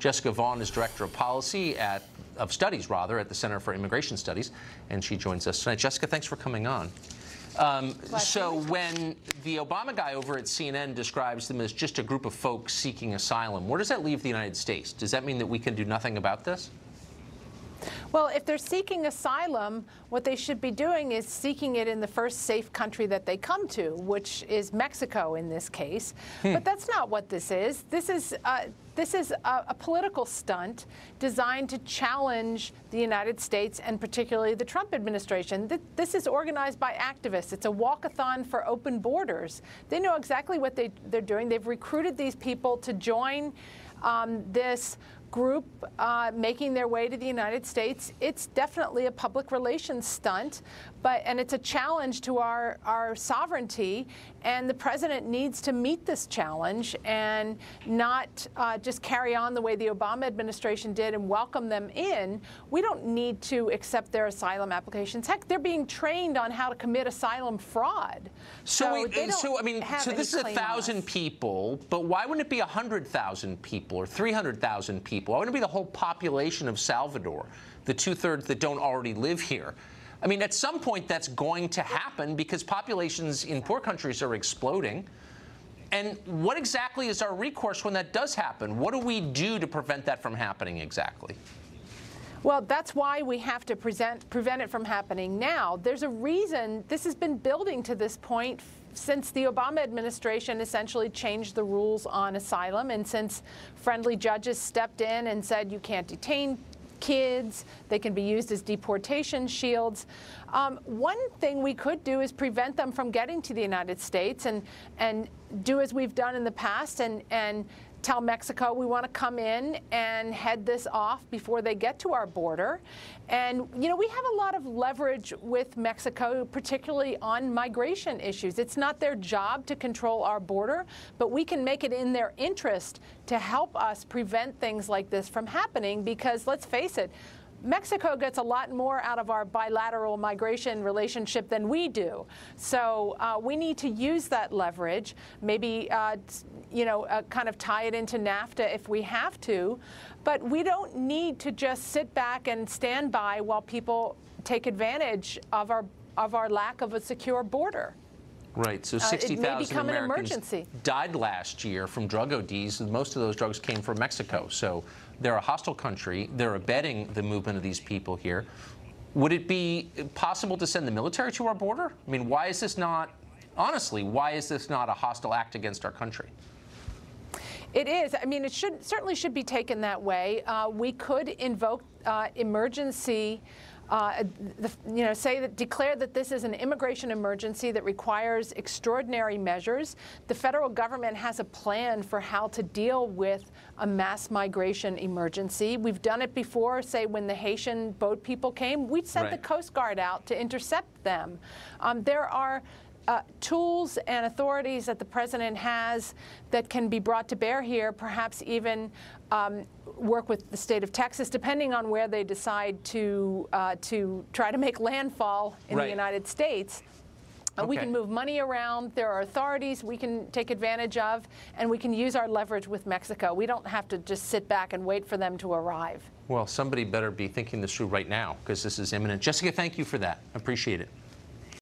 Jessica Vaughan is Director of Policy of Studies, at the Center for Immigration Studies, and she joins us tonight. Jessica, thanks for coming on. So when the Obama guy over at CNN describes them as just a group of folks seeking asylum, where does that leave the United States? Does that mean that we can do nothing about this? Well, if they're seeking asylum, what they should be doing is seeking it in the first safe country that they come to, which is Mexico in this case. But that's not what this is. This is a political stunt designed to challenge the United States and particularly the Trump administration. This is organized by activists. It's a walkathon for open borders. They know exactly what they're doing. They've recruited these people to join this group making their way to the United States. It's definitely a public relations stunt, and it's a challenge to our sovereignty, and the president needs to meet this challenge and not just carry on the way the Obama administration did and welcome them in. We don't need to accept their asylum applications. Heck, they're being trained on how to commit asylum fraud. So this is 1,000 people, but why wouldn't it be 100,000 people or 300,000 people? Why wouldn't it be the whole population of Salvador, the 2/3 that don't already live here? I mean, at some point that's going to happen because populations in poor countries are exploding. And what exactly is our recourse when that does happen? What do we do to prevent that from happening exactly? Well, that's why we have to prevent it from happening now. There's a reason this has been building to this point since the Obama administration essentially changed the rules on asylum, and since friendly judges stepped in and said you can't detain kids, they can be used as deportation shields. One thing we could do is prevent them from getting to the United States and do as we've done in the past and tell Mexico we want to come in and head this off before they get to our border. And, you know, we have a lot of leverage with Mexico, particularly on migration issues. It's not their job to control our border, but we can make it in their interest to help us prevent things like this from happening because, let's face it, Mexico gets a lot more out of our bilateral migration relationship than we do. So we need to use that leverage, maybe kind of tie it into NAFTA if we have to. But we don't need to just sit back and stand by while people take advantage of our lack of a secure border. Right, so 60,000 Americans died last year from drug ODs, and most of those drugs came from Mexico. So they're a hostile country. They're abetting the movement of these people here. Would it be possible to send the military to our border? I mean, why is this not, honestly, why is this not a hostile act against our country? It is. I mean, it certainly should be taken that way. We could invoke emergency. Declare that this is an immigration emergency that requires extraordinary measures. The federal government has a plan for how to deal with a mass migration emergency. We've done it before, say when the Haitian boat people came. We sent the Coast Guard out to intercept them. There are tools and authorities that the president has that can be brought to bear here, perhaps even work with the state of Texas, depending on where they decide to try to make landfall in the United States. We can move money around. There are authorities we can take advantage of, and we can use our leverage with Mexico. We don't have to just sit back and wait for them to arrive. Well, somebody better be thinking this through right now, because this is imminent. Jessica, thank you for that. I appreciate it.